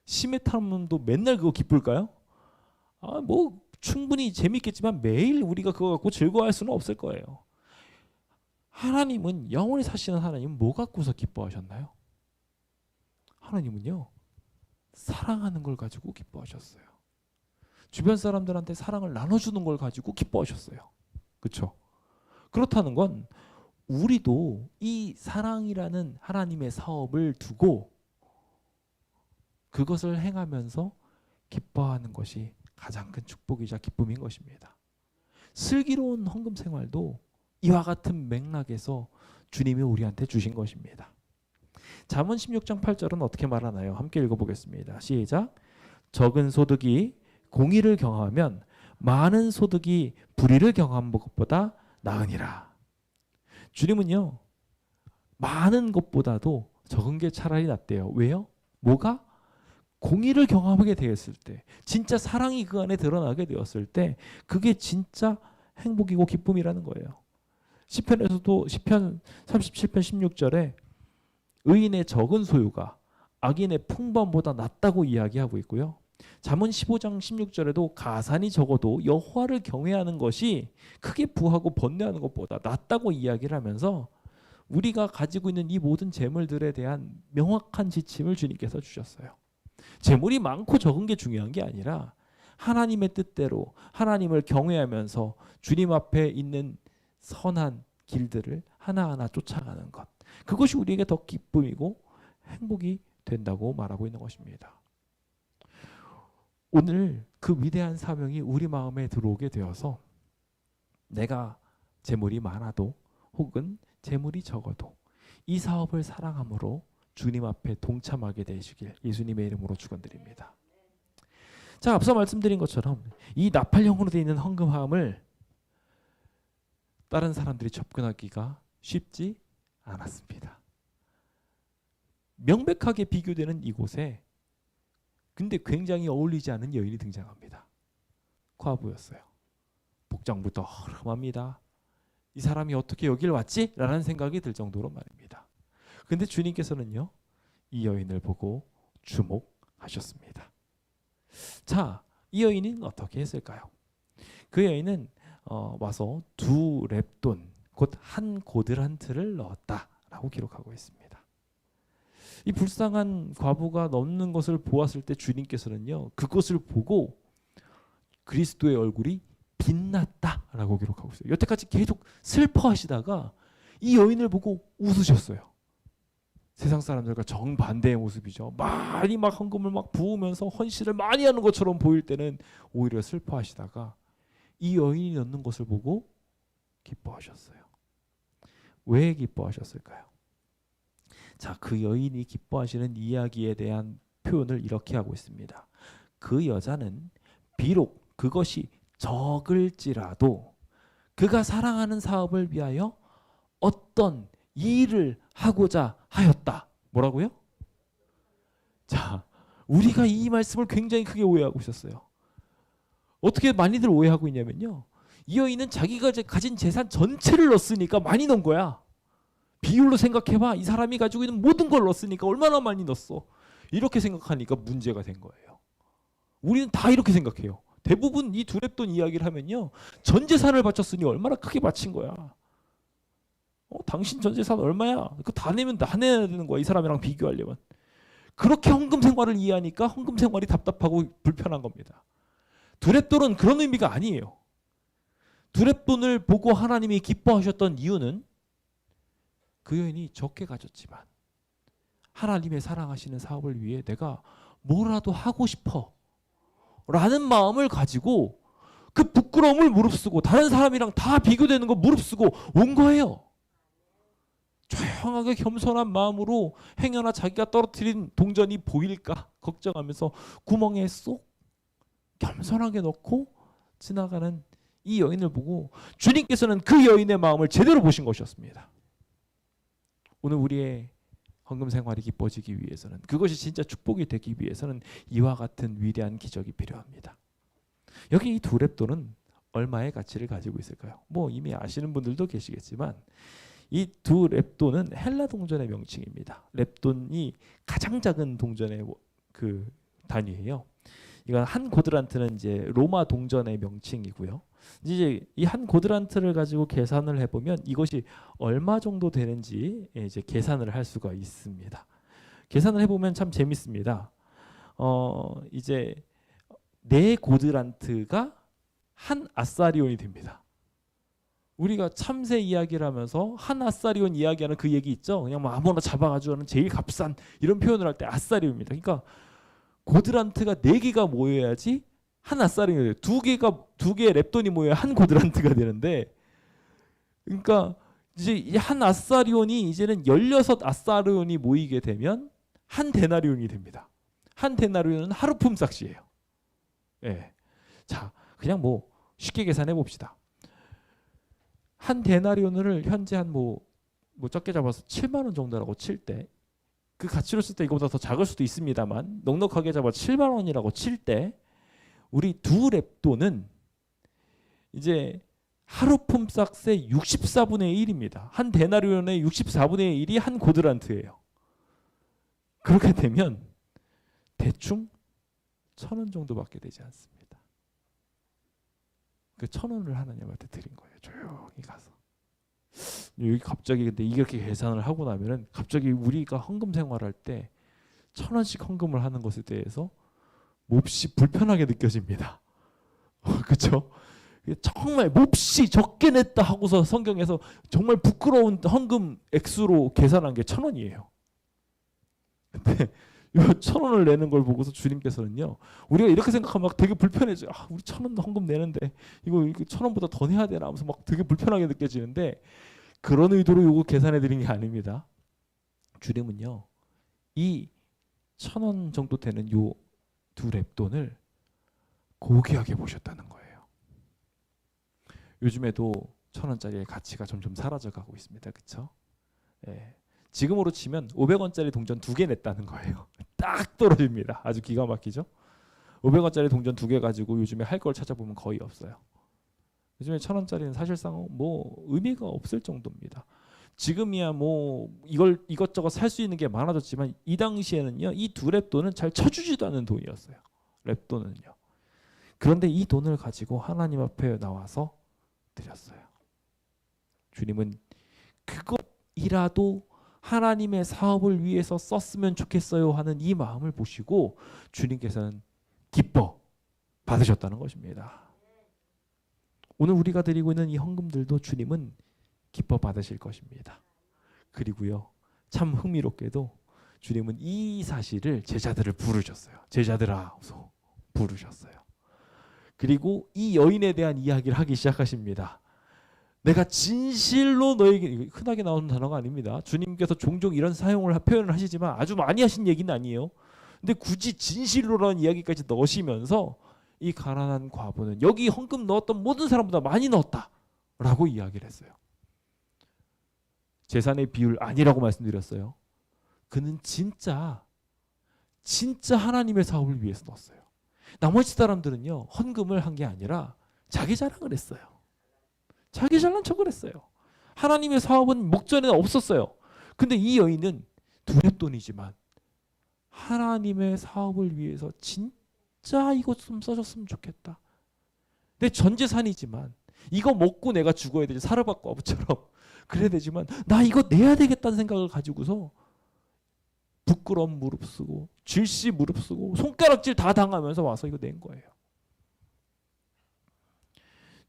심해 탐험도 맨날 그거 기쁠까요? 뭐 충분히 재밌겠지만 매일 우리가 그거 갖고 즐거워할 수는 없을 거예요. 하나님은 영원히 사시는 하나님은 뭐 갖고서 기뻐하셨나요? 하나님은요 사랑하는 걸 가지고 기뻐하셨어요. 주변 사람들한테 사랑을 나눠주는 걸 가지고 기뻐하셨어요. 그렇죠? 그렇다는 건 우리도 이 사랑이라는 하나님의 사업을 두고 그것을 행하면서 기뻐하는 것이 가장 큰 축복이자 기쁨인 것입니다. 슬기로운 헌금 생활도 이와 같은 맥락에서 주님이 우리한테 주신 것입니다. 잠언 16장 8절은 어떻게 말하나요? 함께 읽어보겠습니다. 시작. 적은 소득이 공의를 경하면 많은 소득이 불의를 경한 것보다 나으니라. 주님은요 많은 것보다도 적은 게 차라리 낫대요. 왜요? 뭐가? 공의를 경험하게 되었을 때, 진짜 사랑이 그 안에 드러나게 되었을 때 그게 진짜 행복이고 기쁨이라는 거예요. 시편에서도 시편 37편 16절에 의인의 적은 소유가 악인의 풍부함보다 낫다고 이야기하고 있고요. 잠언 15장 16절에도 가산이 적어도 여호와를 경외하는 것이 크게 부하고 번뇌하는 것보다 낫다고 이야기를 하면서 우리가 가지고 있는 이 모든 재물들에 대한 명확한 지침을 주님께서 주셨어요. 재물이 많고 적은 게 중요한 게 아니라 하나님의 뜻대로 하나님을 경외하면서 주님 앞에 있는 선한 길들을 하나하나 쫓아가는 것. 그것이 우리에게 더 기쁨이고 행복이 된다고 말하고 있는 것입니다. 오늘 그 위대한 사명이 우리 마음에 들어오게 되어서 내가 재물이 많아도 혹은 재물이 적어도 이 사업을 사랑함으로 주님 앞에 동참하게 되시길 예수님의 이름으로 축원드립니다. 자, 앞서 말씀드린 것처럼 이 나팔형으로 되어 있는 헌금함을 다른 사람들이 접근하기가 쉽지 않았습니다. 명백하게 비교되는 이곳에 근데 굉장히 어울리지 않은 여인이 등장합니다. 과부였어요. 복장부터 허름합니다. 이 사람이 어떻게 여길 왔지? 라는 생각이 들 정도로 말입니다. 근데 주님께서는요, 이 여인을 보고 주목하셨습니다. 자, 이 여인은 어떻게 했을까요? 그 여인은 와서 2렙돈, 곧 한 고드란트를 넣었다라고 기록하고 있습니다. 이 불쌍한 과부가 넣는 것을 보았을 때 주님께서는요, 그것을 보고 그리스도의 얼굴이 빛났다라고 기록하고 있어요. 여태까지 계속 슬퍼하시다가 이 여인을 보고 웃으셨어요. 세상 사람들과 정반대의 모습이죠. 많이 막 헌금을 막 부으면서 헌신을 많이 하는 것처럼 보일 때는 오히려 슬퍼하시다가 이 여인이 넣는 것을 보고 기뻐하셨어요. 왜 기뻐하셨을까요? 자, 그 여인이 기뻐하시는 이야기에 대한 표현을 이렇게 하고 있습니다. 그 여자는 비록 그것이 적을지라도 그가 사랑하는 사업을 위하여 어떤 일을 하고자 하였다. 뭐라고요? 자, 우리가 이 말씀을 굉장히 크게 오해하고 있었어요. 어떻게 많이들 오해하고 있냐면요, 이 여인은 자기가 가진 재산 전체를 넣었으니까 많이 넣은 거야. 비율로 생각해봐. 이 사람이 가지고 있는 모든 걸 넣었으니까 얼마나 많이 넣었어. 이렇게 생각하니까 문제가 된 거예요. 우리는 다 이렇게 생각해요. 대부분 이 2렙돈 이야기를 하면요, 전 재산을 바쳤으니 얼마나 크게 바친 거야. 당신 전 재산 얼마야? 그거 다 내면 다 내야 되는 거야. 이 사람이랑 비교하려면. 그렇게 헌금 생활을 이해하니까 헌금 생활이 답답하고 불편한 겁니다. 2렙돈은 그런 의미가 아니에요. 2렙돈을 보고 하나님이 기뻐하셨던 이유는 그 여인이 적게 가졌지만 하나님의 사랑하시는 사업을 위해 내가 뭐라도 하고 싶어 라는 마음을 가지고 그 부끄러움을 무릅쓰고 다른 사람이랑 다 비교되는 거 무릅쓰고 온 거예요. 조용하게 겸손한 마음으로 행여나 자기가 떨어뜨린 동전이 보일까 걱정하면서 구멍에 쏙 겸손하게 넣고 지나가는 이 여인을 보고 주님께서는 그 여인의 마음을 제대로 보신 것이었습니다. 오늘 우리의 헌금 생활이 기뻐지기 위해서는, 그것이 진짜 축복이 되기 위해서는 이와 같은 위대한 기적이 필요합니다. 여기 이 2렙돈은 얼마의 가치를 가지고 있을까요? 뭐 이미 아시는 분들도 계시겠지만 이 2렙돈은 헬라 동전의 명칭입니다. 렙돈이 가장 작은 동전의 그 단위예요. 이건 한 고드란트는 이제 로마 동전의 명칭이고요. 이제 이 한 고드란트를 가지고 계산을 해보면 이것이 얼마 정도 되는지 이제 계산을 할 수가 있습니다. 계산을 해보면 참 재밌습니다. 이제 4고드란트가 한 아사리온이 됩니다. 우리가 참새 이야기를 하면서 한 아사리온 이야기하는 그 얘기 있죠. 그냥 뭐 아무나 잡아가지고 하는 제일 값싼 이런 표현을 할 때 아사리온입니다. 그러니까 고드란트가 4개가 모여야지 한 아사리온이 돼요. 2개의 렙돈이 모여야 한 고드란트가 되는데, 그러니까 이제 이 한 아사리온이 이제는 16 아사리온이 모이게 되면 한 데나리온이 됩니다. 한 데나리온은 하루 품삯이에요. 예. 자, 그냥 뭐 쉽게 계산해 봅시다. 한 데나리온을 현재 한 뭐 적게 잡아서 7만 원 정도라고 칠 때, 그 가치로 쓸 때 이거보다 더 작을 수도 있습니다만 넉넉하게 잡아 7만 원이라고 칠 때 우리 2렙돈은 이제 하루 품삯의 64분의 1입니다. 한 데나리온의 64분의 1이 한 고드란트예요. 그렇게 되면 대충 1,000원 정도밖에 되지 않습니다. 그 1,000원을 하나님한테 드린 거예요. 조용히 가서. 여기 갑자기 근데 이렇게 계산을 하고 나면은 갑자기 우리가 헌금 생활할 때 1,000원씩 헌금을 하는 것에 대해서 몹시 불편하게 느껴집니다. 그렇죠? 정말 몹시 적게 냈다 하고서 성경에서 정말 부끄러운 헌금 액수로 계산한 게 1,000원이에요. 근데 이 1,000원을 내는 걸 보고서 주님께서는요, 우리가 이렇게 생각하면 막 되게 불편해져. 아, 우리 1,000원 헌금 내는데 이거 1,000원보다 더 내야 되나 하면서 막 되게 불편하게 느껴지는데, 그런 의도로 이거 계산해 드린 게 아닙니다. 주님은요, 이 1,000원 정도 되는 요 두 렙돈을 고귀하게 보셨다는 거예요. 요즘에도 1,000원짜리의 가치가 점점 사라져가고 있습니다. 그렇죠? 예. 지금으로 치면 500원짜리 동전 2개 냈다는 거예요. 딱 떨어집니다. 아주 기가 막히죠? 500원짜리 동전 2개 가지고 요즘에 할 걸 찾아보면 거의 없어요. 요즘에 1,000원짜리는 사실상 뭐 의미가 없을 정도입니다. 지금이야 뭐 이것저것 살 수 있는 게 많아졌지만, 이 당시에는요, 이 두 렙돈은 잘 쳐주지도 않는 돈이었어요. 렙돈은요. 그런데 이 돈을 가지고 하나님 앞에 나와서 드렸어요. 주님은 그것이라도 하나님의 사업을 위해서 썼으면 좋겠어요 하는 이 마음을 보시고 주님께서는 기뻐 받으셨다는 것입니다. 오늘 우리가 드리고 있는 이 헌금들도 주님은 기뻐 받으실 것입니다. 그리고요, 참 흥미롭게도 주님은 이 사실을 제자들을 부르셨어요. 제자들아 하고서 부르셨어요. 그리고 이 여인에 대한 이야기를 하기 시작하십니다. 내가 진실로 너에게, 흔하게 나오는 단어가 아닙니다. 주님께서 종종 이런 표현을 하시지만 아주 많이 하신 얘기는 아니에요. 근데 굳이 진실로라는 이야기까지 넣으시면서 이 가난한 과부는 여기 헌금 넣었던 모든 사람보다 많이 넣었다라고 이야기를 했어요. 재산의 비율 아니라고 말씀드렸어요. 그는 진짜 하나님의 사업을 위해서 넣었어요. 나머지 사람들은요, 헌금을 한 게 아니라 자기 자랑을 했어요. 자기 잘난 척을 했어요. 하나님의 사업은 목전에는 없었어요. 근데 이 여인은 두 렙돈이지만 하나님의 사업을 위해서 진짜 이것 좀 써줬으면 좋겠다. 내 전 재산이지만 이거 먹고 내가 죽어야 되지, 사르밧과 어부처럼 그래야 되지만 나 이거 내야 되겠다는 생각을 가지고서 부끄러움 무릅쓰고 질시 무릅쓰고 손가락질 다 당하면서 와서 이거 낸 거예요.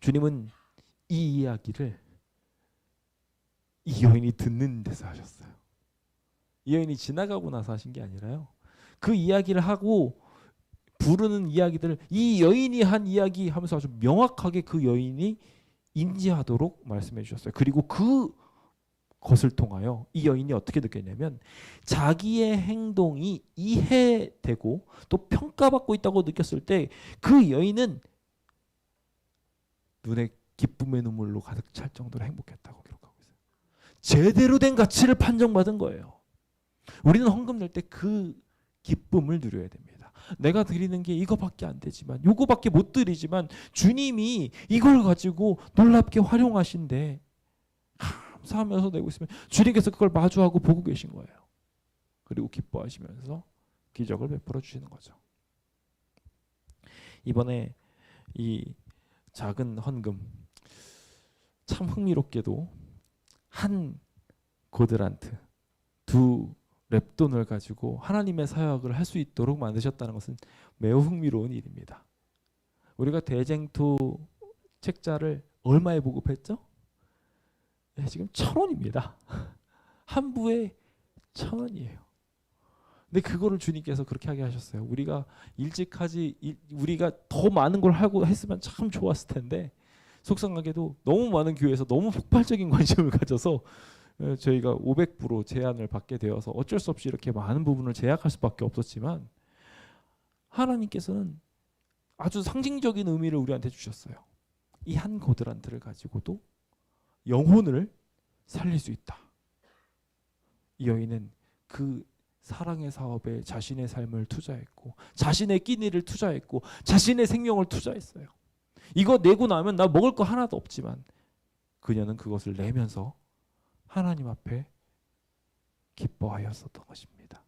주님은 이 이야기를 이 여인이 듣는 데서 하셨어요. 이 여인이 지나가고 나서 하신 게 아니라요, 그 이야기를 하고 부르는 이야기들을 이 여인이 한 이야기 하면서 아주 명확하게 그 여인이 인지하도록 말씀해 주셨어요. 그리고 그것을 통하여 이 여인이 어떻게 느꼈냐면, 자기의 행동이 이해되고 또 평가받고 있다고 느꼈을 때 그 여인은 눈에 기쁨의 눈물로 가득 찰 정도로 행복했다고 기록하고 있어요. 제대로 된 가치를 판정받은 거예요. 우리는 헌금 낼 때 그 기쁨을 누려야 됩니다. 내가 드리는 게 이거밖에 안 되지만, 요거밖에 못 드리지만 주님이 이걸 가지고 놀랍게 활용하신대 감사하면서 내고 있으면 주님께서 그걸 마주하고 보고 계신 거예요. 그리고 기뻐하시면서 기적을 베풀어 주시는 거죠. 이번에 이 작은 헌금, 참 흥미롭게도 한 고드란트, 두 렙돈을 가지고 하나님의 사역을 할 수 있도록 만드셨다는 것은 매우 흥미로운 일입니다. 우리가 대쟁투 책자를 얼마에 보급했죠? 네, 지금 1,000원입니다. 한 부에 1,000원이에요. 근데 그거를 주님께서 그렇게 하게 하셨어요. 우리가 우리가 더 많은 걸 하고 했으면 참 좋았을 텐데, 속상하게도 너무 많은 교회에서 너무 폭발적인 관심을 가져서 저희가 500% 제한을 받게 되어서 어쩔 수 없이 이렇게 많은 부분을 제약할 수밖에 없었지만, 하나님께서는 아주 상징적인 의미를 우리한테 주셨어요. 이 한 고드란트를 가지고도 영혼을 살릴 수 있다. 이 여인은 그 사랑의 사업에 자신의 삶을 투자했고, 자신의 끼니를 투자했고, 자신의 생명을 투자했어요. 이거 내고 나면 나 먹을 거 하나도 없지만 그녀는 그것을 내면서 하나님 앞에 기뻐하였었던 것입니다.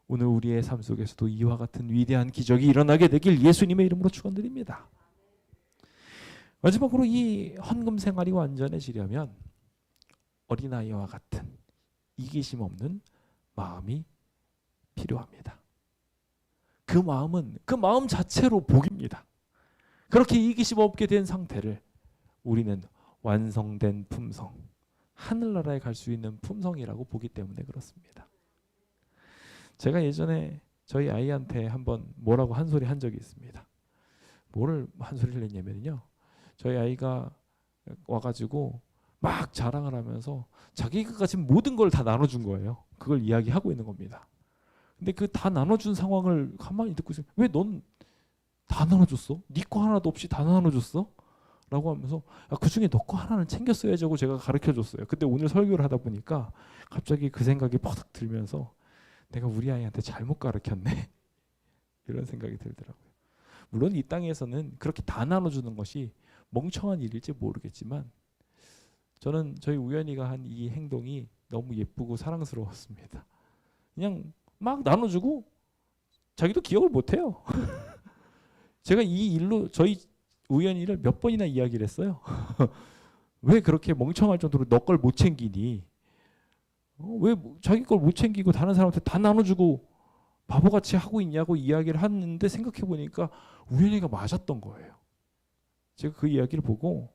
오늘 우리의 삶 속에서도 이와 같은 위대한 기적이 일어나게 되길 예수님의 이름으로 축원드립니다. 마지막으로 이 헌금 생활이 완전해지려면 어린아이와 같은 이기심 없는 마음이 필요합니다. 그 마음 자체로 복입니다. 그렇게 이기심 없게 된 상태를 우리는 완성된 품성, 하늘나라에 갈 수 있는 품성이라고 보기 때문에 그렇습니다. 제가 예전에 저희 아이한테 한번 뭐라고 한 소리 한 적이 있습니다. 뭐를 한 소리를 했냐면요, 저희 아이가 와가지고 막 자랑을 하면서 자기가 가진 모든 걸 다 나눠준 거예요. 그걸 이야기하고 있는 겁니다. 근데 그 다 나눠준 상황을 가만히 듣고 있어요. 왜 넌 다 나눠줬어? 네 거 하나도 없이 다 나눠줬어? 라고 하면서 그 중에 너 거 하나는 챙겼어야지 하고 제가 가르쳐줬어요. 근데 오늘 설교를 하다 보니까 갑자기 그 생각이 퍼뜩 들면서 내가 우리 아이한테 잘못 가르쳤네 이런 생각이 들더라고요. 물론 이 땅에서는 그렇게 다 나눠주는 것이 멍청한 일일지 모르겠지만 저는 저희 우연이가 한 이 행동이 너무 예쁘고 사랑스러웠습니다. 그냥 막 나눠주고 자기도 기억을 못해요. 제가 이 일로 저희 우연이를 몇 번이나 이야기를 했어요. 왜 그렇게 멍청할 정도로 너 걸 못 챙기니? 왜 자기 걸 못 챙기고 다른 사람한테 다 나눠주고 바보같이 하고 있냐고 이야기를 하는데 생각해 보니까 우연이가 맞았던 거예요. 제가 그 이야기를 보고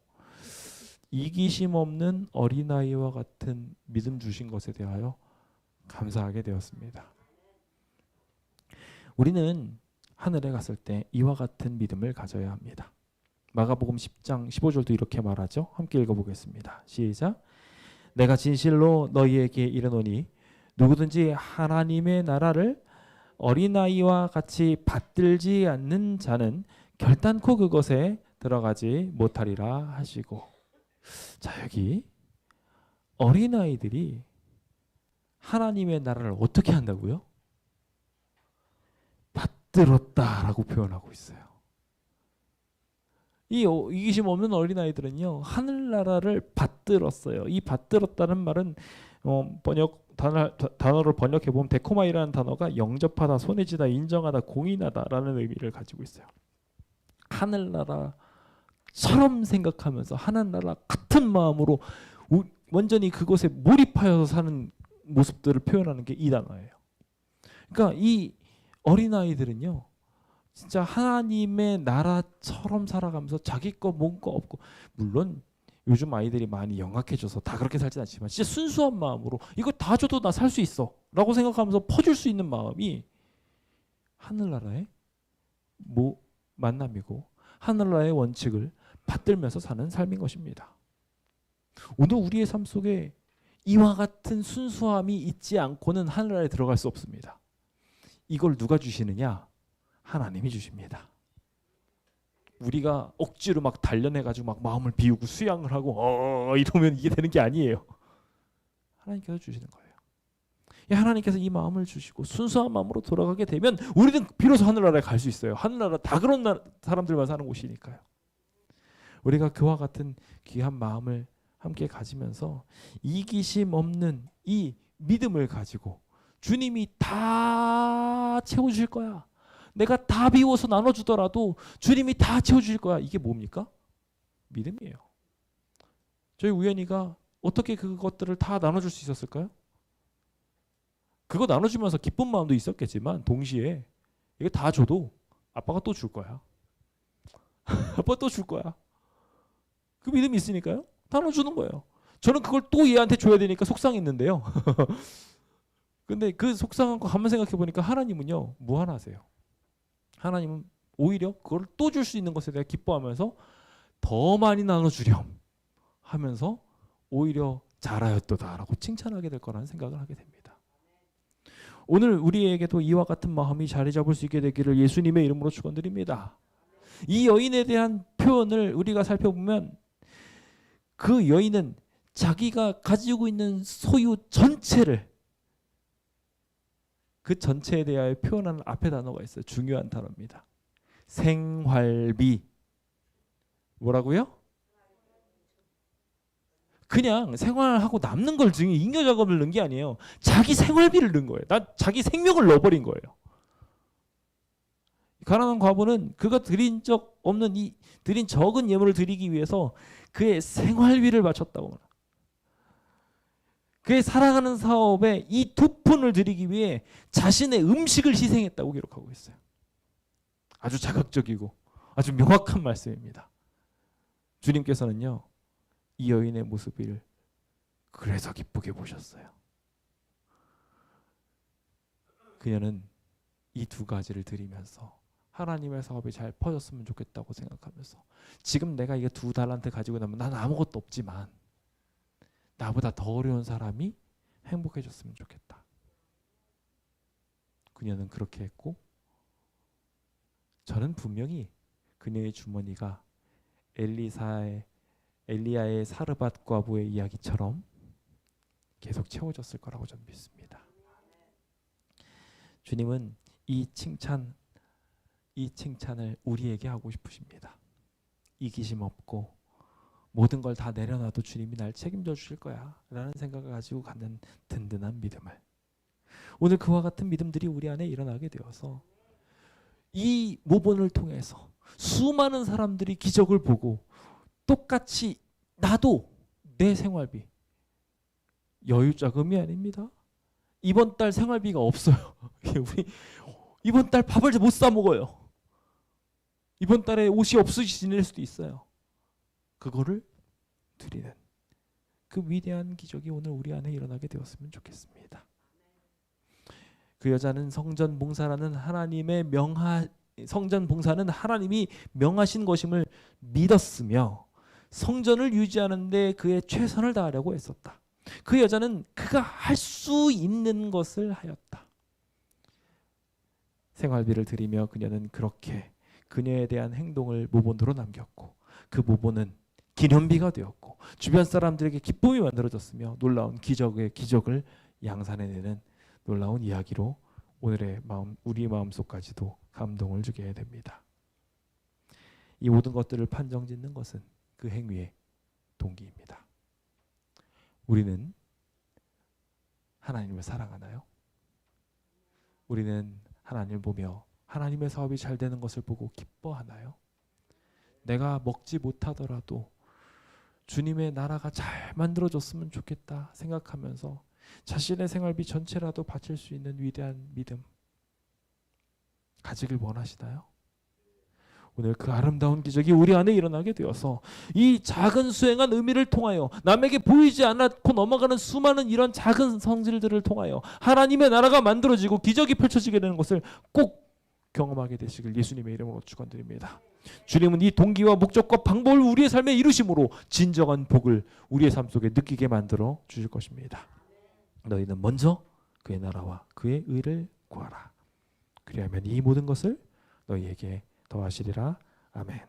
이기심 없는 어린아이와 같은 믿음 주신 것에 대하여 감사하게 되었습니다. 우리는 하늘에 갔을 때 이와 같은 믿음을 가져야 합니다. 마가복음 10장 15절도 이렇게 말하죠. 함께 읽어보겠습니다. 시작. 내가 진실로 너희에게 이르노니 누구든지 하나님의 나라를 어린아이와 같이 받들지 않는 자는 결단코 그것에 들어가지 못하리라 하시고, 자, 여기 어린아이들이 하나님의 나라를 어떻게 한다고요? 받들었다라고 표현하고 있어요. 이 이기심 없는 어린아이들은요, 하늘나라를 받들었어요. 이 받들었다는 말은 단어를 번역해 보면 데코마이라는 단어가 영접하다, 손에 쥐다, 인정하다, 공인하다라는 의미를 가지고 있어요. 하늘나라처럼 생각하면서 하늘나라 같은 마음으로 완전히 그것에 몰입하여서 사는 모습들을 표현하는 게 이 단어예요. 그러니까 이 어린아이들은요, 진짜 하나님의 나라처럼 살아가면서 자기 거 뭔가 없고, 물론 요즘 아이들이 많이 영악해져서 다 그렇게 살진 않지만 진짜 순수한 마음으로 이거 다 줘도 나 살 수 있어 라고 생각하면서 퍼줄 수 있는 마음이 하늘나라의 만남이고 하늘나라의 원칙을 받들면서 사는 삶인 것입니다. 오늘 우리의 삶 속에 이와 같은 순수함이 있지 않고는 하늘나라에 들어갈 수 없습니다. 이걸 누가 주시느냐? 하나님이 주십니다. 우리가 억지로 막 단련해가지고 막 마음을 비우고 수양을 하고 이러면 이게 되는 게 아니에요. 하나님께서 주시는 거예요. 하나님께서 이 마음을 주시고 순수한 마음으로 돌아가게 되면 우리는 비로소 하늘나라에 갈 수 있어요. 하늘나라 다 그런 사람들만 사는 곳이니까요. 우리가 그와 같은 귀한 마음을 함께 가지면서 이기심 없는 이 믿음을 가지고 주님이 다 채워주실 거야. 내가 다 비워서 나눠주더라도 주님이 다 채워주실 거야. 이게 뭡니까? 믿음이에요. 저희 우연이가 어떻게 그것들을 다 나눠줄 수 있었을까요? 그거 나눠주면서 기쁜 마음도 있었겠지만 동시에 이거 다 줘도 아빠가 또 줄 거야. 아빠 또 줄 거야. 그 믿음이 있으니까요. 다 나눠주는 거예요. 저는 그걸 또 얘한테 줘야 되니까 속상했는데요. 근데 그 속상한 거 한번 생각해 보니까 하나님은요, 무한하세요. 하나님은 오히려 그걸 또 줄 수 있는 것에 대해 기뻐하면서 더 많이 나눠주렴 하면서 오히려 잘하였도다라고 칭찬하게 될 거라는 생각을 하게 됩니다. 오늘 우리에게도 이와 같은 마음이 자리 잡을 수 있게 되기를 예수님의 이름으로 축원드립니다. 이 여인에 대한 표현을 우리가 살펴보면 그 여인은 자기가 가지고 있는 소유 전체를, 그 전체에 대하여 표현하는 앞에 단어가 있어요. 중요한 단어입니다. 생활비. 뭐라고요? 그냥 생활하고 남는 걸 중에 잉여 작업을 넣은 게 아니에요. 자기 생활비를 넣은 거예요. 자기 생명을 넣어버린 거예요. 가난한 과부는 그가 드린 적 없는 드린 적은 예물을 드리기 위해서 그의 생활비를 바쳤다고. 그의 살아가는 사업에 이 두 푼을 드리기 위해 자신의 음식을 희생했다고 기록하고 있어요. 아주 자극적이고 아주 명확한 말씀입니다. 주님께서는요, 이 여인의 모습을 그래서 기쁘게 보셨어요. 그녀는 이 두 가지를 드리면서 하나님의 사업이 잘 퍼졌으면 좋겠다고 생각하면서, 지금 내가 이게 2달란트 가지고 나면 난 아무것도 없지만 나보다 더 어려운 사람이 행복해졌으면 좋겠다. 그녀는 그렇게 했고, 저는 분명히 그녀의 주머니가 엘리야의 사르밧 과부의 이야기처럼 계속 채워졌을 거라고 저는 믿습니다. 주님은 이 칭찬을 우리에게 하고 싶으십니다. 이기심 없고 모든 걸 다 내려놔도 주님이 날 책임져 주실 거야 라는 생각을 가지고 가는 든든한 믿음을, 오늘 그와 같은 믿음들이 우리 안에 일어나게 되어서 이 모본을 통해서 수많은 사람들이 기적을 보고 똑같이 나도 내 생활비, 여유자금이 아닙니다. 이번 달 생활비가 없어요. 우리 이번 달 밥을 못 사 먹어요. 이번 달에 옷이 없으시 지낼 수도 있어요. 그거를 드리는 그 위대한 기적이 오늘 우리 안에 일어나게 되었으면 좋겠습니다. 그 여자는 성전 봉사는 하나님이 명하신 것임을 믿었으며 성전을 유지하는데 그의 최선을 다하려고 했었다. 그 여자는 그가 할 수 있는 것을 하였다. 생활비를 드리며 그녀는 그렇게 그녀에 대한 행동을 모본으로 남겼고, 그 모본은 기념비가 되었고 주변 사람들에게 기쁨이 만들어졌으며 놀라운 기적을 양산해내는 놀라운 이야기로 오늘의 우리 마음속까지도 감동을 주게 됩니다. 이 모든 것들을 판정짓는 것은 그 행위의 동기입니다. 우리는 하나님을 사랑하나요? 우리는 하나님을 보며 하나님의 사업이 잘 되는 것을 보고 기뻐하나요? 내가 먹지 못하더라도 주님의 나라가 잘 만들어졌으면 좋겠다 생각하면서 자신의 생활비 전체라도 바칠 수 있는 위대한 믿음 가지길 원하시나요? 오늘 그 아름다운 기적이 우리 안에 일어나게 되어서 이 작은 수행한 의미를 통하여 남에게 보이지 않고 넘어가는 수많은 이런 작은 성질들을 통하여 하나님의 나라가 만들어지고 기적이 펼쳐지게 되는 것을 꼭 경험하게 되시길 예수님의 이름으로 축원드립니다. 주님은 이 동기와 목적과 방법을 우리의 삶에 이루심으로 진정한 복을 우리의 삶 속에 느끼게 만들어 주실 것입니다. 너희는 먼저 그의 나라와 그의 의를 구하라. 그리하면 이 모든 것을 너희에게 더하시리라. 아멘.